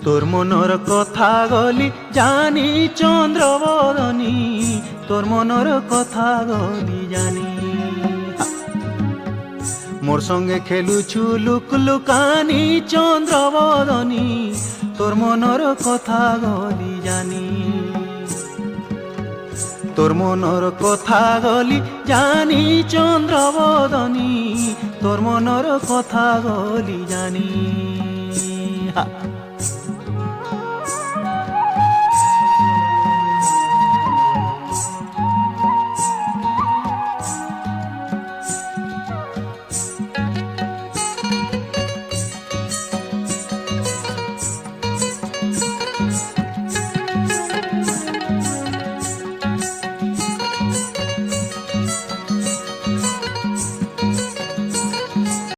তোর মনর কথা গলি জানি চন্দ্রবদনী, তোর মনর কথা গলি জানি। মোর সঙ্গে খেলুছু লুক লুকানি চন্দ্রবদনী, তোর মনর কথা গলি জানি। তোর মনর কথা গলি জানি চন্দ্রবদনী, তোর মনর কথা গলি জানি।